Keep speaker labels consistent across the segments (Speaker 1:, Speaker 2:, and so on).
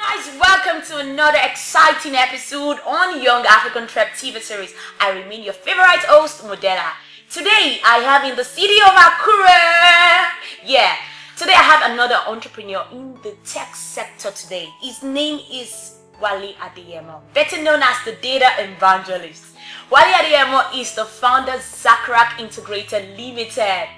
Speaker 1: Guys, welcome to another exciting episode on Youngafricantrep TV series. I remain your favorite host, Modella. Today, I have in the city of Akure. Today I have another entrepreneur in the tech sector today. His name is Wale Adeyemo, better known as the data evangelist. Wale Adeyemo is the founder of Zakrach Integrated Limited.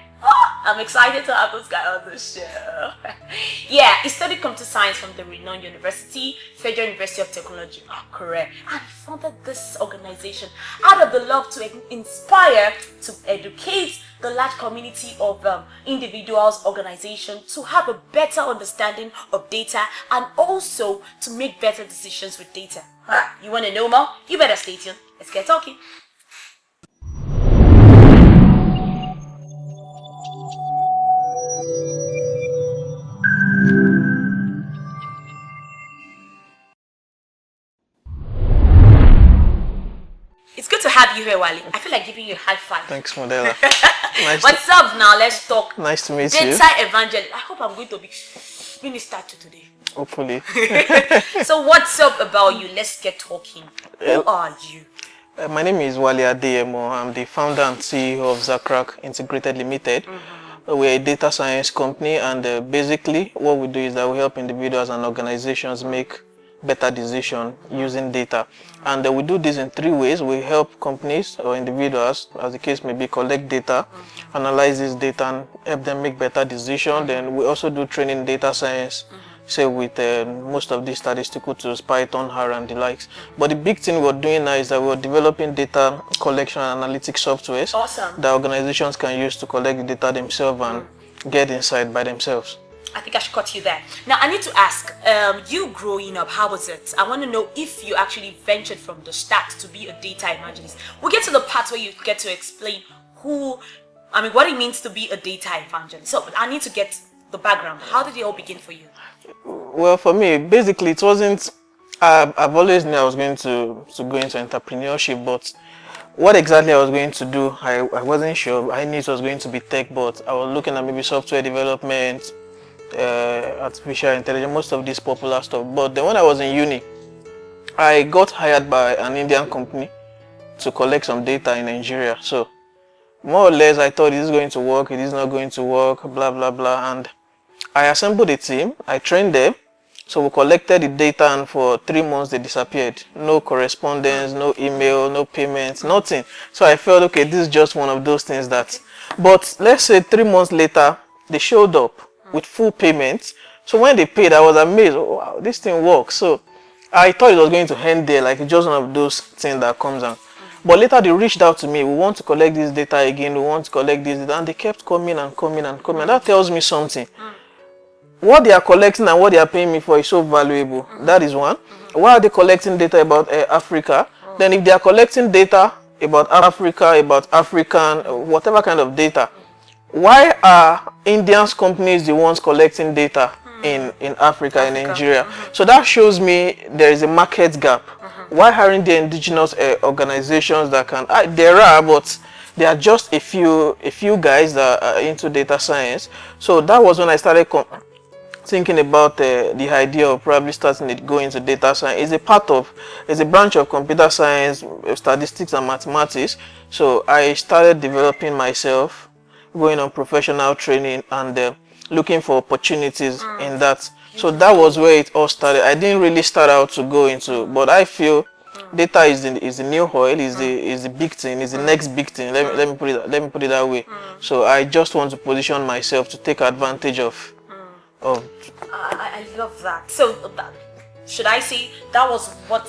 Speaker 1: I'm excited to have this guy on the show. He studied computer science from the renowned university, Federal University of Technology, Akure, and founded this organization out of the love to inspire, to educate the large community of individuals, organizations to have a better understanding of data and also to make better decisions with data. You want to know more? You better stay tuned. Let's get talking. It's good to have you here, Wale. I feel like giving you a high five.
Speaker 2: Thanks, Modella.
Speaker 1: What's up now? Let's talk.
Speaker 2: Nice to meet you.
Speaker 1: Data evangelist. I hope I'm going to be minister to today.
Speaker 2: Hopefully.
Speaker 1: So what's up about you? Let's get talking. Who are you?
Speaker 2: My name is Wale Adeyemo. I'm the founder and CEO of Zakrach Integrated Limited. We're a data science company, and basically what we do is that we help individuals and organizations make better decisions using data. And we do this in three ways. We help companies or individuals, as the case may be, collect data, analyze this data, and help them make better decisions. Then we also do training in data science, say with most of these statistical tools, Python, R, and the likes. But the big thing we're doing now is that we're developing data collection and analytics softwares that organizations can use to collect the data themselves and get insight by themselves.
Speaker 1: I think I should cut you there. Now, I need to ask, you growing up, how was it? I want to know if you actually ventured from the start to be a data evangelist. We'll get to the part where you get to explain what it means to be a data evangelist. So I need to get the background. How did it all begin for you?
Speaker 2: Well, for me, basically, it wasn't, I've always knew I was going to go into entrepreneurship, but what exactly I was going to do, I wasn't sure. I knew it was going to be tech, but I was looking at maybe software development, artificial intelligence, most of this popular stuff. But then when I was in uni, I got hired by an Indian company to collect some data in Nigeria. So more or less I thought, is going to work, it is not going to work, blah blah blah. And I assembled a team, I trained them, so we collected the data, and for 3 months they disappeared. No correspondence, no email, no payments, nothing. So I felt, okay, this is just one of those things that, but let's say 3 months later they showed up with full payments. So when they paid, I was amazed. Oh, wow, this thing works. So I thought it was going to end there, like just one of those things that comes out. But later they reached out to me. We want to collect this data again. We want to collect this data. And they kept coming and coming and coming. That tells me something. What they are collecting and what they are paying me for is so valuable. That is one. Why are they collecting data about Africa? Then if they are collecting data about Africa, about African, whatever kind of data, why are Indians companies the ones collecting data in Africa, in Nigeria? So that shows me there is a market gap. Why aren't there indigenous organizations that can? There are, but there are just a few guys that are into data science. So that was when I started thinking about the idea of probably starting to go into data science. It's a branch of computer science, statistics, and mathematics. So I started developing myself, going on professional training, and looking for opportunities in that. So that was where it all started. I didn't really start out to go into, but I feel data is the new oil, is the big thing, is the next big thing. Let me put it that way. So I just want to position myself to take advantage of.
Speaker 1: I love that. So should I say that was what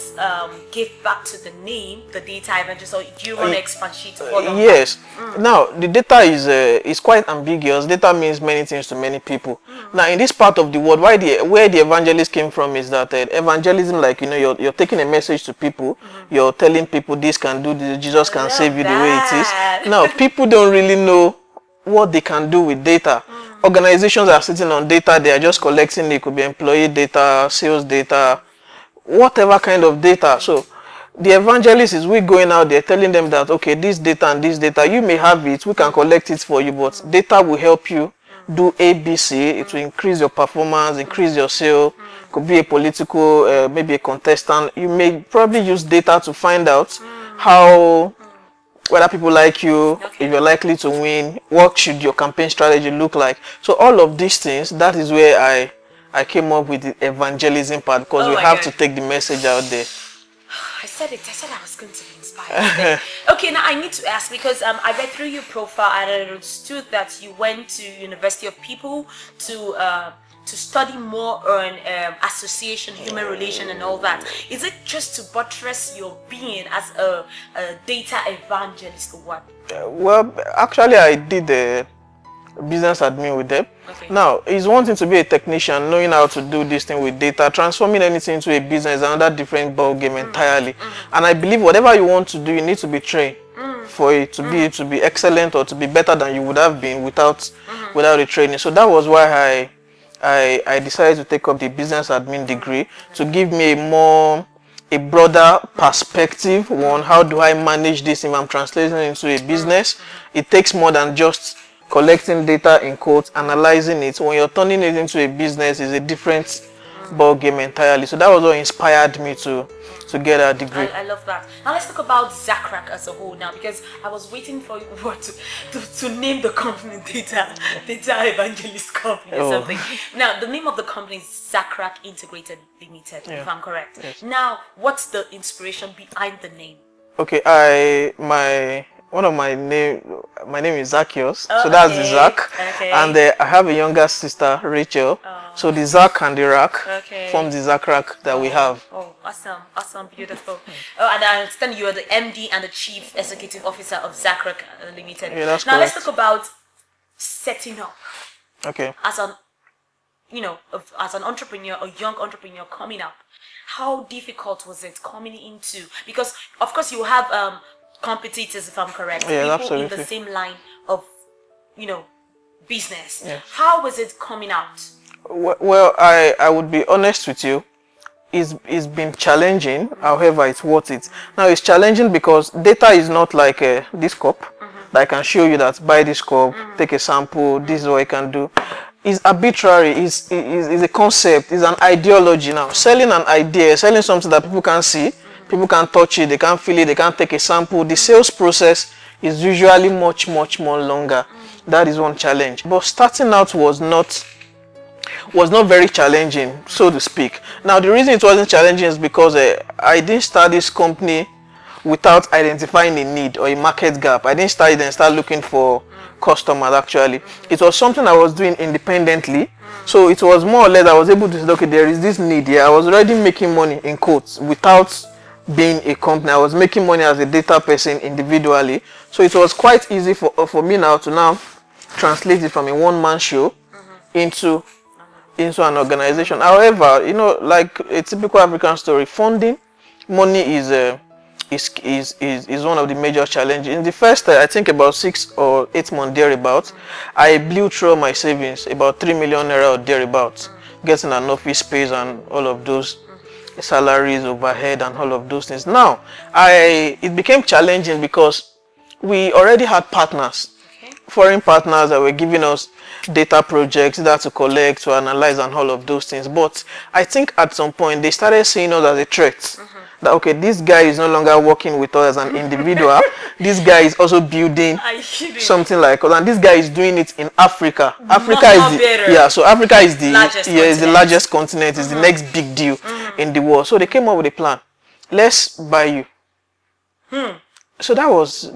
Speaker 1: gave back to the name, the data evangelist? So do you want to expatiate further?
Speaker 2: Yes. Now the data is quite ambiguous. Data means many things to many people. Now in this part of the world, where the evangelist came from is that evangelism, like you're taking a message to people, you're telling people this can do this, Jesus can save you the way it is. Now people don't really know what they can do with data. Organizations are sitting on data, they are just collecting. It could be employee data, sales data, whatever kind of data. So the evangelist is we going out there telling them that, okay, this data and this data, you may have it, we can collect it for you, but data will help you do ABC. It will increase your performance, increase your sale, could be a political, maybe a contestant. You may probably use data to find out how, whether people like you, if you're likely to win, what should your campaign strategy look like. So all of these things, that is where I came up with the evangelism part, because we have to take the message out there.
Speaker 1: I said I was going to be inspired. Okay, now I need to ask, because I read through your profile and I understood that you went to University of People to study more on association, human relation and all that. Is it just to buttress your being as a data evangelist or what?
Speaker 2: Well, actually I did a business admin with them.
Speaker 1: Okay.
Speaker 2: Now, it's one thing to be a technician, knowing how to do this thing with data. Transforming anything into a business is another different ball game entirely. And I believe whatever you want to do, you need to be trained for it to be excellent, or to be better than you would have been without the training. So that was why I decided to take up the business admin degree, to give me a broader perspective on how do I manage this if I'm translating it into a business. It takes more than just collecting data in quotes, analyzing it. When you're turning it into a business, is a different ball game entirely. So that was what inspired me to get a degree.
Speaker 1: I love that. Now let's talk about ZACRAC as a whole now, because I was waiting for you to name the company Data Evangelist Company or something. Now the name of the company is ZACRAC Integrated Limited, if I'm correct.
Speaker 2: Yes.
Speaker 1: Now, what's the inspiration behind the name?
Speaker 2: Okay, my name is Zacchaeus, so that's the Zac, and I have a younger sister, Rachel. So the Zac and the Rack form the ZACRAC that we have.
Speaker 1: Oh, awesome, beautiful. Oh, and I understand you are the MD and the Chief Executive Officer of ZACRAC Limited.
Speaker 2: Yeah, that's
Speaker 1: now
Speaker 2: correct.
Speaker 1: let's talk about setting up.
Speaker 2: Okay.
Speaker 1: As an entrepreneur, a young entrepreneur coming up, how difficult was it coming into? Because of course you have competitors, if I'm correct,
Speaker 2: yeah,
Speaker 1: people
Speaker 2: absolutely.
Speaker 1: in the same line of business.
Speaker 2: Yeah.
Speaker 1: How was it coming out?
Speaker 2: Well, I would be honest with you. It's been challenging, however, it's worth it. Now, it's challenging because data is not like this cup that I can show you that buy this cup, take a sample, this is what I can do. It's arbitrary, it's a concept, it's an ideology now. Selling an idea, selling something that people can see, people can touch it, they can feel it, they can take a sample. The sales process is usually much more longer. That is one challenge. But starting out was not very challenging, so to speak. Now, the reason it wasn't challenging is because I didn't start this company without identifying a need or a market gap. I didn't start it and start looking for customers. Actually, it was something I was doing independently. So it was more or less I was able to say, okay, there is this need here. I was already making money in quotes without being a company. I was making money as a data person individually. So it was quite easy for me now to now translate it from a one-man show into an organization. However, like a typical African story, funding, money is one of the major challenges. In the first, I think about 6 or 8 months thereabouts, I blew through my savings, about 3 million naira or thereabouts, getting an office space and all of those salaries, overhead, and all of those things. Now, it became challenging because we already had partners, foreign partners that were giving us data projects that to collect, to analyze, and all of those things. But I think at some point they started seeing us as a threat. That okay, this guy is no longer working with us as an individual. This guy is also building something like us, and this guy is doing it in Africa. Africa is so Africa is the largest continent, is the next big deal in the world. So they came up with a plan. Let's buy you. So that was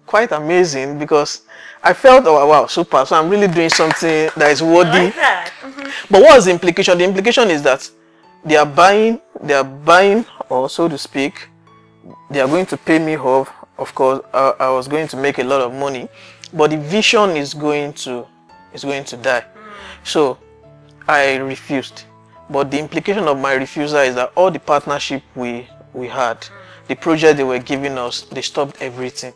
Speaker 2: quite amazing, because I felt, oh wow, super. So I'm really doing something that is worthy.
Speaker 1: I like that.
Speaker 2: But what is the implication? The implication is that they are buying, or so to speak, they are going to pay me off. Of course, I was going to make a lot of money, but the vision is going to die. So I refused. But the implication of my refusal is that all the partnership we had, the project they were giving us, they stopped everything.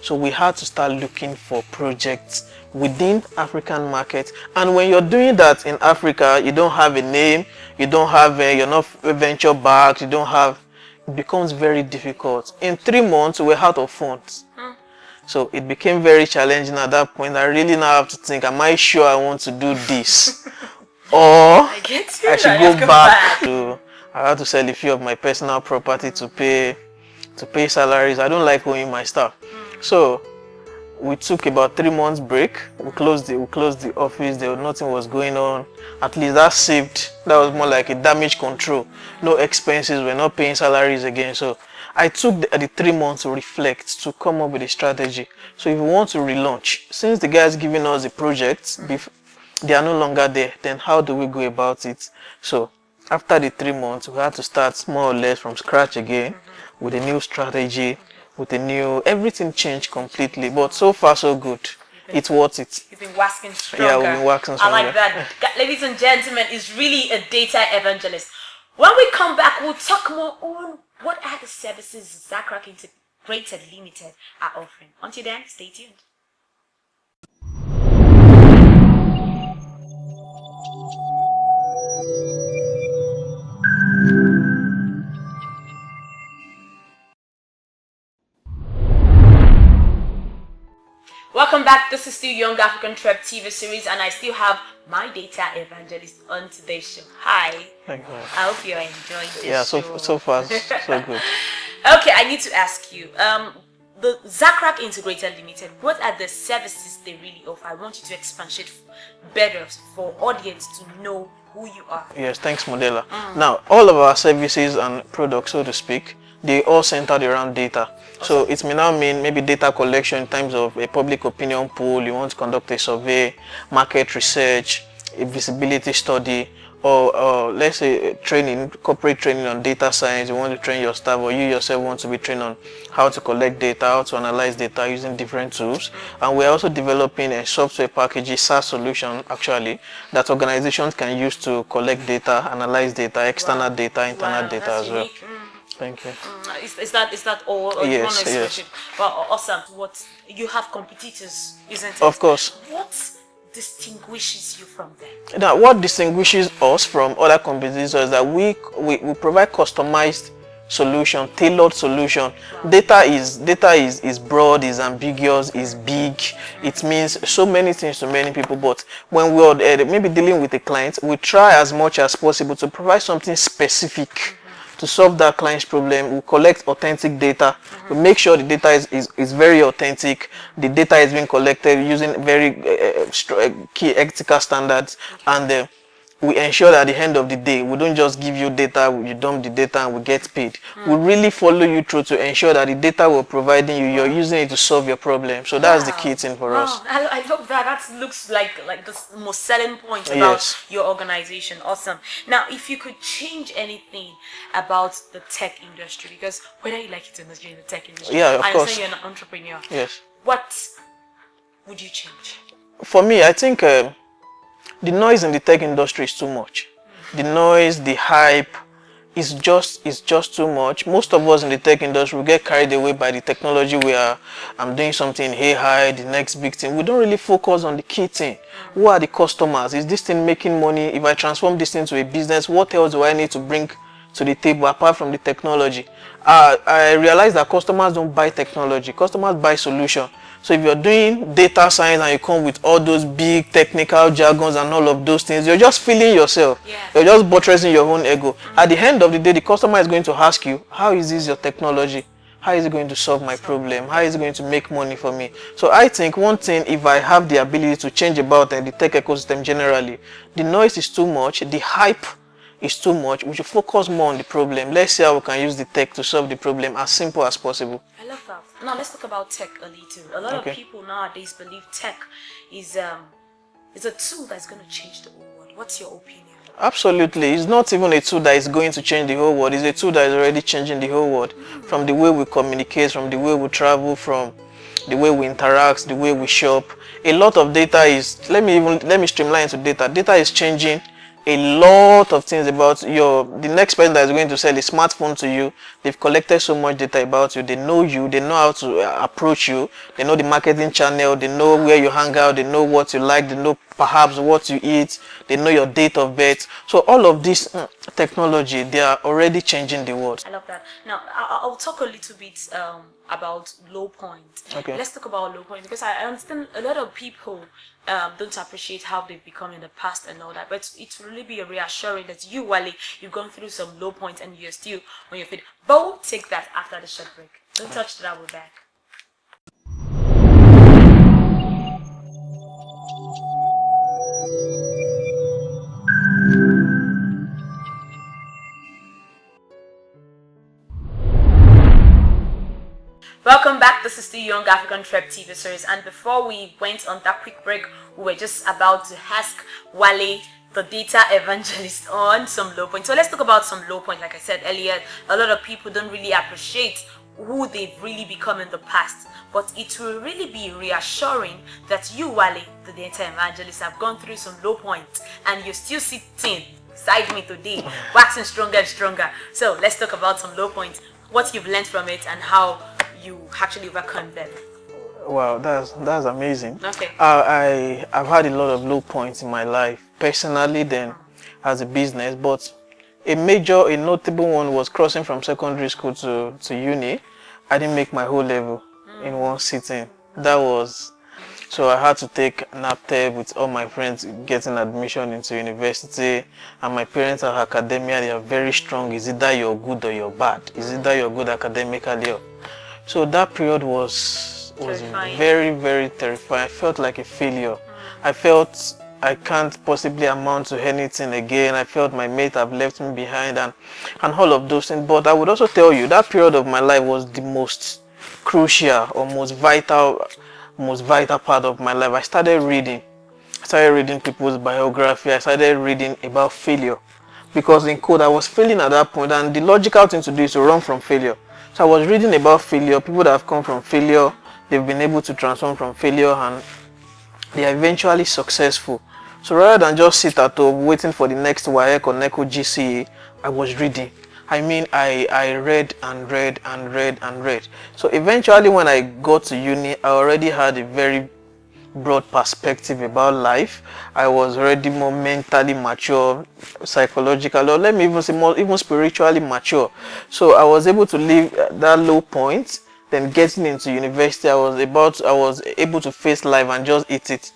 Speaker 2: So we had to start looking for projects within African markets. And when you're doing that in Africa, you don't have a name, you don't have you're not venture backed, you don't have, it becomes very difficult. In 3 months, we're out of funds. So it became very challenging at that point. I really now have to think, am I sure I want to do this? or
Speaker 1: I get you.
Speaker 2: I should
Speaker 1: Let's
Speaker 2: go back to, I have to sell a few of my personal property to pay salaries. I don't like owing my stuff. So we took about 3 months break. We closed the office. Nothing was going on. At least that saved. That was more like a damage control. No expenses. We're not paying salaries again. So I took the 3 months to reflect, to come up with a strategy. So if we want to relaunch, since the guys giving us the projects, they are no longer there, then how do we go about it? So after the 3 months, we had to start more or less from scratch again with a new strategy, with a new, everything changed completely. But so far so good. It's worth it.
Speaker 1: You've been waxing stronger.
Speaker 2: Yeah, we've been waxing stronger.
Speaker 1: I like that. Ladies and gentlemen, is really a data evangelist. When we come back, we'll talk more on what are the services Zacrac Integrated Limited are offering. Until then, stay tuned. Welcome back. This is still Youngafricantrep TV series, and I still have my data evangelist on today's show. Hi.
Speaker 2: Thank you.
Speaker 1: I hope you are enjoying this
Speaker 2: show. So far so good.
Speaker 1: Okay, I need to ask you, the Zacrac Integrated Limited, what are the services they really offer? I want you to expatiate better for audience to know who you are.
Speaker 2: Yes, thanks, Modella. Now, all of our services and products, so to speak, they all centered around data. So it may now mean maybe data collection in terms of a public opinion poll, you want to conduct a survey, market research, a visibility study, or let's say training, corporate training on data science. You want to train your staff, or you yourself want to be trained on how to collect data, how to analyze data using different tools. And we're also developing a software package, SaaS solution actually, that organizations can use to collect data, analyze data, external data, internal data as well. Thank you.
Speaker 1: Is that all? Or
Speaker 2: yes,
Speaker 1: you
Speaker 2: yes.
Speaker 1: Well, awesome. What you have competitors, isn't it?
Speaker 2: Of course.
Speaker 1: What distinguishes you from them?
Speaker 2: Now, what distinguishes us from other competitors is that we provide customized solution, tailored solution. Wow. Data is broad, is ambiguous, is big. It means so many things to many people. But when we're maybe dealing with a client, we try as much as possible to provide something specific. To solve that client's problem. We collect authentic data. We make sure the data is very authentic. The data is being collected using very key ethical standards, and we ensure that at the end of the day, we don't just give you data, you dump the data and we get paid. We really follow you through to ensure that the data we're providing you, you're using it to solve your problem. So that's the key thing for us.
Speaker 1: I love that. That looks like the most selling point about your organization. Awesome. Now, if you could change anything about the tech industry, because whether you like it or not, you're in the tech industry.
Speaker 2: Yeah, of course.
Speaker 1: I understand you're an entrepreneur.
Speaker 2: Yes.
Speaker 1: What would you change?
Speaker 2: For me, I think the noise in the tech industry is too much. The noise, the hype is just too much. Most of us in the tech industry, we get carried away by the technology. I'm doing something, hey, hi, the next big thing. We don't really focus on the key thing. Who are the customers? Is this thing making money? If I transform this into a business, what else do I need to bring to the table apart from the technology? I realize that customers don't buy technology. Customers buy solution. So if you're doing data science and you come with all those big technical jargons and all of those things, you're just feeling yourself. Yeah. You're just buttressing your own ego. At the end of the day, the customer is going to ask you, how is this your technology? How is it going to solve my problem? How is it going to make money for me? So I think one thing, if I have the ability to change about the tech ecosystem generally, the noise is too much, the hype is too much. We should focus more on the problem. Let's see how we can use the tech to solve the problem as simple as possible.
Speaker 1: I love that. Now let's talk about tech a little. A lot of people nowadays believe tech is a tool that's going to change the whole world. What's your opinion?
Speaker 2: Absolutely. It's not even a tool that is going to change the whole world. It's a tool that is already changing the whole world. From the way we communicate, from the way we travel, from the way we interact, the way we shop. A lot of data is, let me streamline into data. Data is changing a lot of things about the next person that is going to sell a smartphone to you. They've collected so much data about you. They know you, they know how to approach you, they know the marketing channel, they know where you hang out, they know what you like, they know perhaps what you eat, they know your date of birth. So all of this technology, they are already changing the world.
Speaker 1: I love that. Now, I'll talk a little bit about low point.
Speaker 2: Okay.
Speaker 1: Let's talk about low point, because I understand a lot of people don't appreciate how they've become in the past and all that. But it's really be reassuring that you, Wale, you've gone through some low points and you're still on your feet. But we'll take that after the short break. Don't touch that, we're back. Welcome back. This is the Youngafricantrep TV series, and before we went on that quick break, we were just about to ask Wale, the data evangelist, on some low points. So let's talk about some low points. Like I said earlier, a lot of people don't really appreciate who they've really become in the past, but it will really be reassuring that you, Wale, the data evangelist, have gone through some low points and you're still sitting beside me today, waxing stronger and stronger. So let's talk about some low points, what you've learned from it and how you actually overcome them.
Speaker 2: Wow, that's amazing.
Speaker 1: Okay.
Speaker 2: I've had a lot of low points in my life, personally, then as a business, but a notable one was crossing from secondary school to uni. I didn't make my whole level in one sitting. So I had to take an APTEP with all my friends getting admission into university, and my parents are academia, they are very strong. Is either you're good or you're bad. Is either you're good academically or... So that period was very, very terrifying. I felt like a failure. I felt I can't possibly amount to anything again. I felt my mate have left me behind and all of those things. But I would also tell you that period of my life was the most crucial or most vital part of my life. I started reading people's biography. I started reading about failure, because in code I was failing at that point, and the logical thing to do is to run from failure. So I was reading about failure, people that have come from failure, they've been able to transform from failure and they are eventually successful. So rather than just sit at home waiting for the next WAEC or NECO GCE, I was reading. I mean, I read and read and read and read. So eventually when I got to uni, I already had a very broad perspective about life. I was already more mentally mature, psychological, or let me even say more, even spiritually mature. So I was able to leave that low point. Then getting into university, I was able to face life and just eat it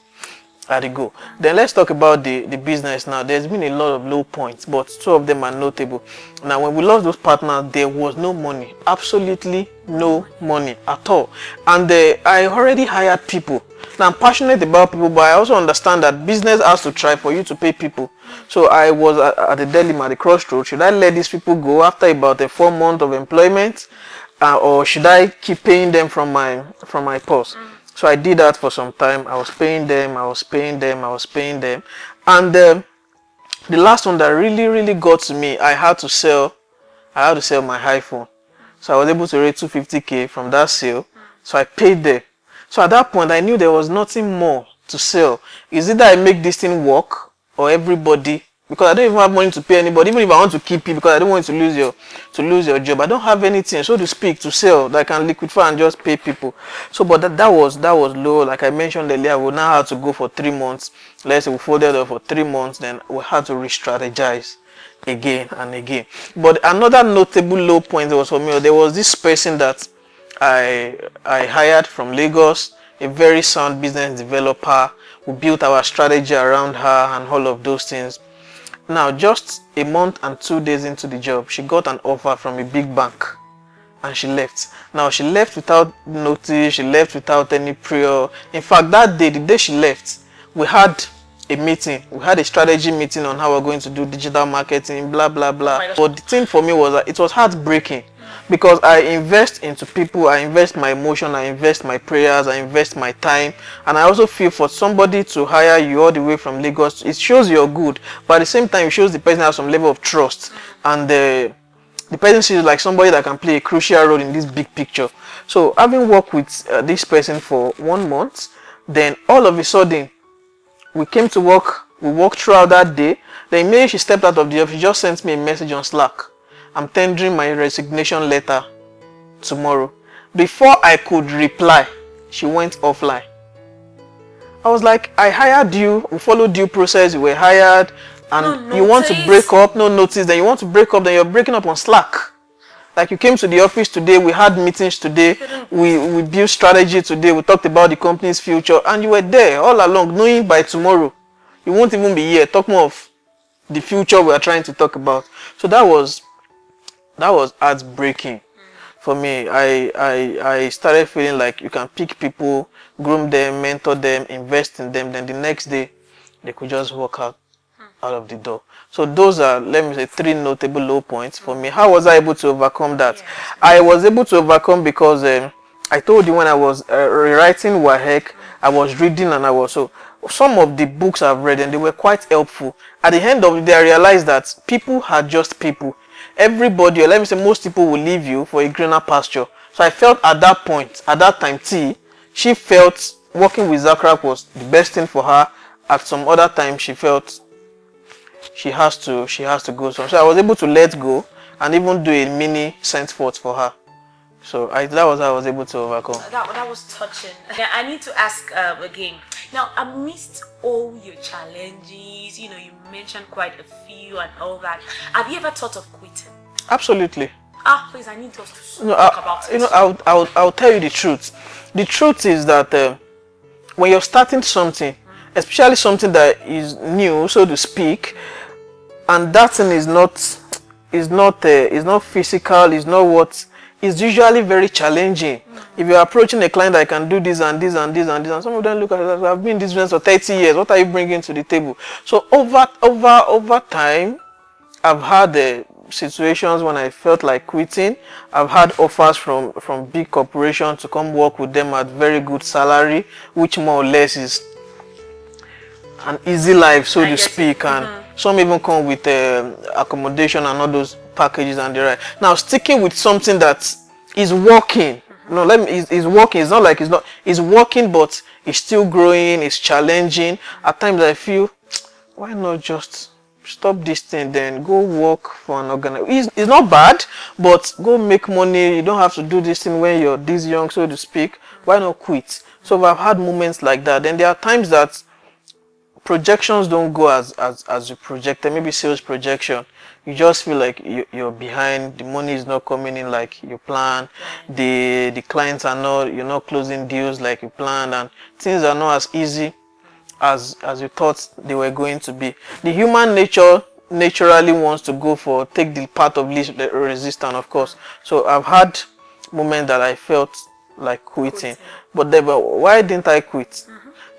Speaker 2: at the go. Then let's talk about the business now. There's been a lot of low points, but two of them are notable. Now, when we lost those partners, there was no money, absolutely no money at all. And I already hired people. Now, I'm passionate about people, but I also understand that business has to try for you to pay people. So I was at the dilemma, at the crossroads. Should I let these people go after about 4 months of employment, or should I keep paying them from my purse? So I did that for some time. I was paying them. And the last one that really got to me, I had to sell my iPhone. So I was able to raise 250K from that sale. So I paid them. So at that point, I knew there was nothing more to sell. Is either I make this thing work or everybody, because I don't even have money to pay anybody, even if I want to keep you, because I don't want you to lose your job. I don't have anything, so to speak, to sell that I can liquidify and just pay people. So, but that was low. Like I mentioned earlier, we now had to go for 3 months. Let's say we folded up for 3 months, then we had to re-strategize again and again. But another notable low point was for me, there was this person that I hired from Lagos, a very sound business developer. We built our strategy around her and all of those things. Now, just a month and 2 days into the job, she got an offer from a big bank and she left. Now, she left without notice, she left without any prior. In fact, that day, the day she left, we had a meeting. We had a strategy meeting on how we're going to do digital marketing, blah, blah, blah.
Speaker 1: Oh,
Speaker 2: but the thing for me was that it was heartbreaking, because I invest into people, I invest my emotion, I invest my prayers, I invest my time, and I also feel for somebody to hire you all the way from Lagos, it shows you're good, but at the same time it shows the person has some level of trust, and the person sees like somebody that can play a crucial role in this big picture. So having worked with this person for 1 month, then all of a sudden we came to work, we worked throughout that day. Then immediately she stepped out of the office, she just sent me a message on Slack. I'm tendering my resignation letter tomorrow. Before I could reply, she went offline. I I was like, I hired you, we followed due process, you were hired, and
Speaker 1: No
Speaker 2: you want to
Speaker 1: notice.
Speaker 2: break up, no notice, then you want to break up, then you're breaking up on Slack. Like you came to the office today, we had meetings today, we built strategy today, we talked about the company's future, and you were there all along, knowing by tomorrow you won't even be here. Talk more of the future we are trying to talk about. So that was heartbreaking for me. I started feeling like you can pick people, groom them, mentor them, invest in them, then the next day they could just walk out of the door. So those are, let me say, 3 notable low points for me. How was I able to overcome that?
Speaker 1: Yes.
Speaker 2: I was able to overcome because I told you when I was rewriting WAHEC, I was reading, and I was so some of the books I've read, and they were quite helpful. At the end of the day, I realized that people are just people. Everybody, or let me say most people, will leave you for a greener pasture. So I felt at that point, at that time, she felt working with Zakrap was the best thing for her. At some other time, she felt she has to go. So I was able to let go and even do a mini sent forth for her. So that was how I was able to overcome.
Speaker 1: That was touching. I need to ask again. Now, amidst all your challenges, you mentioned quite a few and all that. Have you ever thought of quitting?
Speaker 2: Absolutely.
Speaker 1: Please, I need us to talk about it.
Speaker 2: I'll tell you the truth. The truth is that when you're starting something, especially something that is new, so to speak, and that thing is not physical, is not what is usually very challenging. If you're approaching a client that can do this and this and this and this, and some of them look at it, I've been in this business for 30 years, what are you bringing to the table? So over time, I've had situations when I felt like quitting. I've had offers from big corporations to come work with them at very good salary, which more or less is an easy life, so to speak, and some even come with accommodation and all those packages and the right. Now, sticking with something that is working, is working. It's not like it's working, but it's still growing, it's challenging. At times I feel, why not just stop this thing, then go work for an organization? It's not bad, but go make money. You don't have to do this thing when you're this young, so to speak. Why not quit? So I've had moments like that. Then there are times that projections don't go as you projected. Maybe sales projection, you just feel like you're behind, the money is not coming in like you planned, the clients are not, you're not closing deals like you planned, and things are not as easy as you thought they were going to be. The human nature naturally wants to take the path of least resistance, of course. So I've had moments that I felt like quitting. But why didn't I quit?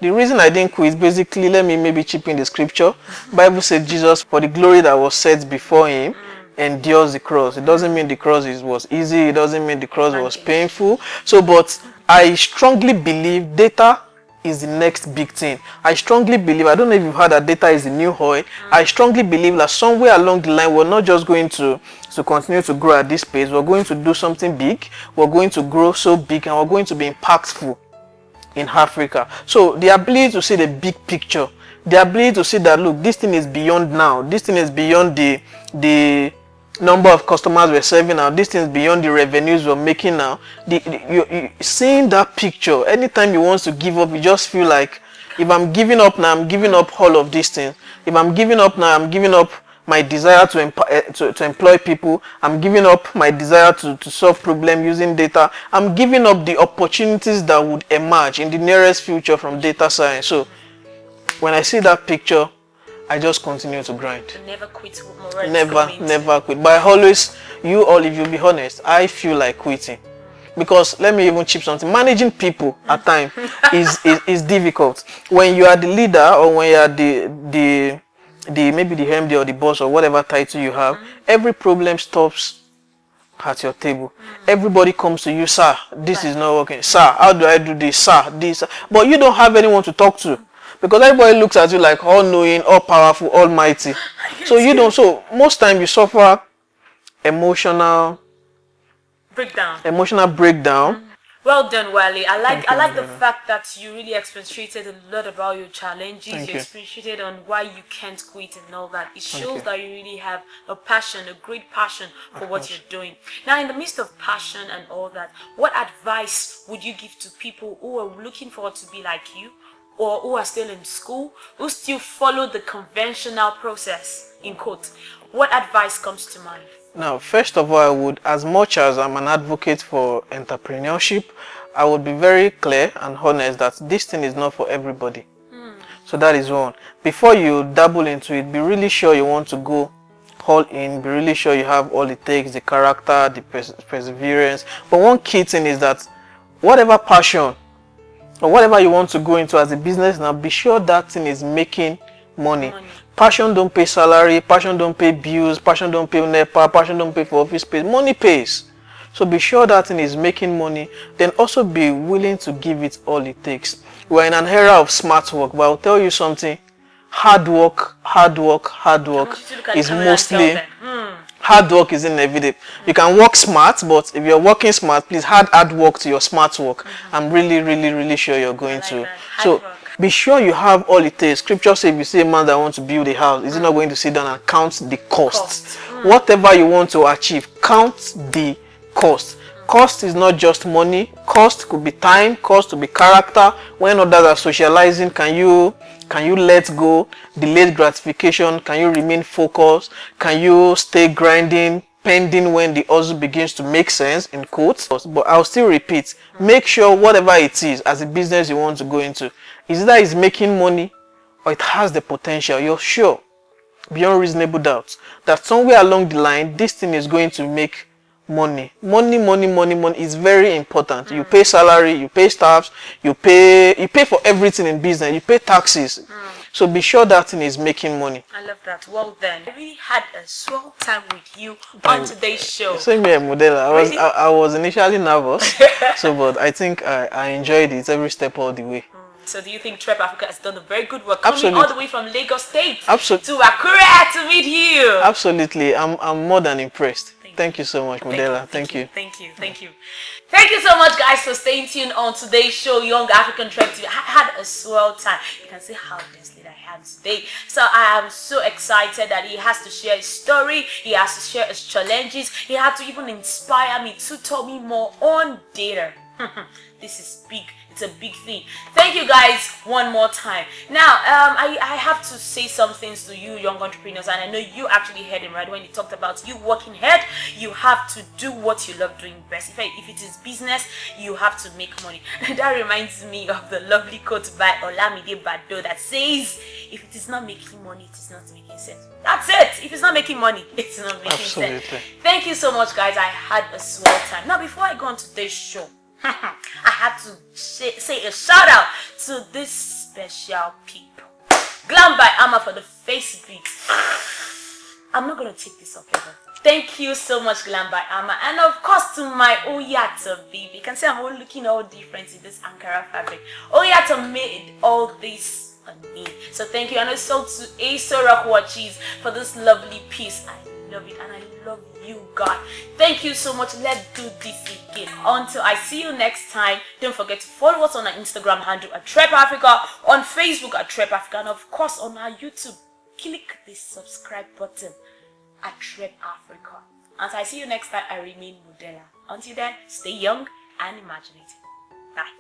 Speaker 2: The reason I didn't quit, basically, let me maybe chip in the scripture. Bible said Jesus, for the glory that was set before him, endures the cross. It doesn't mean the cross was easy. It doesn't mean the cross was painful. So, but I strongly believe data is the next big thing. I strongly believe, I don't know if you've heard that data is the new oil. I strongly believe that somewhere along the line, we're not just going to continue to grow at this pace. We're going to do something big. We're going to grow so big, and we're going to be impactful in Africa. So the ability to see the big picture, the ability to see that, look, this thing is beyond now, this thing is beyond the number of customers we're serving now, this thing is beyond the revenues we're making now. You seeing that picture, anytime you want to give up, you just feel like, if I'm giving up now, I'm giving up all of these things. If I'm giving up now, I'm giving up my desire to employ people. I'm giving up my desire to solve problems using data. I'm giving up the opportunities that would emerge in the nearest future from data science. So when I see that picture, I just continue to grind.
Speaker 1: Never quit.
Speaker 2: Never quit. But if you be honest, I feel like quitting. Because let me even chip something. Managing people at times is difficult. When you are the leader, or when you are the maybe the MD or the boss or whatever title you have, every problem stops at your table. Everybody comes to you, sir, this is not working. Sir, how do I do this? Sir, this. But you don't have anyone to talk to, because everybody looks at you like all-knowing, all-powerful, almighty. So you don't. So most time you suffer emotional breakdown.
Speaker 1: Well done, Wale. I like the fact that you really expatiated a lot about your challenges. You expatiated on why you can't quit and all that. It shows that you really have a passion, a great passion for what you're doing. Now, in the midst of passion and all that, what advice would you give to people who are looking forward to be like you, or who are still in school, who still follow the conventional process, in quotes, what advice comes to mind?
Speaker 2: Now, first of all, I would, as much as I'm an advocate for entrepreneurship, I would be very clear and honest that this thing is not for everybody. So that is one. Before you dabble into it, be really sure you want to go all in, be really sure you have all it takes, the character, the perseverance. But one key thing is that whatever passion or whatever you want to go into as a business now, be sure that thing is making money. Passion don't pay salary, passion don't pay bills, passion don't pay NEPA, passion don't pay for office space. Money pays. So be sure that thing is making money. Then also be willing to give it all it takes. We're in an era of smart work, but I'll tell you something. Hard work is mostly... Hard work is inevitable. You can work smart, but if you're working smart, please add work to your smart work. I'm really sure you're going to. So be sure you have all it takes. Scripture says if you see a man that wants to build a house, is he not going to sit down and count the cost? Whatever you want to achieve, count the cost. Cost is not just money. Cost could be time, cost could be character. When others are socializing, can you let go? Delayed gratification, can you remain focused? Can you stay grinding pending when the hustle begins to make sense, in quotes? But I'll still repeat, make sure whatever it is as a business you want to go into, is either it's making money or it has the potential. You're sure, beyond reasonable doubt, that somewhere along the line this thing is going to make money is very important. You pay salary, you pay staffs, you pay for everything in business, you pay taxes. So be sure that thing is making money.
Speaker 1: I love that. Well then, I really had a swell time with you on today's show.
Speaker 2: Same here, Modela. I was initially nervous, but I think I enjoyed it every step all the way.
Speaker 1: So do you think TrepAfrica has done a very good work
Speaker 2: Absolutely.
Speaker 1: coming all the way from Lagos State
Speaker 2: to
Speaker 1: Accra to meet you?
Speaker 2: Absolutely. I'm more than impressed. Thank you so much, Modela. Thank you.
Speaker 1: Thank you so much, guys, for staying tuned on today's show, Young African Trep TV. I had a swell time. You can see how blessed I am today. So I am so excited that he has to share his story. He has to share his challenges. He had to even inspire me to tell me more on data. This is big. It's a big thing. Thank you guys one more time. Now, I have to say some things to you young entrepreneurs, and I know you actually heard him right when he talked about you working hard. You have to do what you love doing best. If it is business, you have to make money. That reminds me of the lovely quote by Olamide Bado that says, if it is not making money, it is not making sense. That's it. If it's not making money, it's not making sense. Thank you so much, guys. I had a swell time. Now, before I go on today's show, I had to say a shout out to this special people. Glam by Ama for the face beat. I'm not going to take this up ever. Thank you so much, Glam by Ama. And of course to my Oyata baby. You can see I'm all looking all different in this Ankara fabric. Oyata made all this on me. So thank you. And also to Aso Rockwachies for this lovely piece. I love it and I love you, God. Thank you so much. Let's do this again. Until I see you next time, don't forget to follow us on our Instagram handle at TrepAfrica, on Facebook at TrepAfrica, and of course on our YouTube. Click the subscribe button at TrepAfrica. Until I see you next time, I remain Modela. Until then, stay young and imaginative. Bye.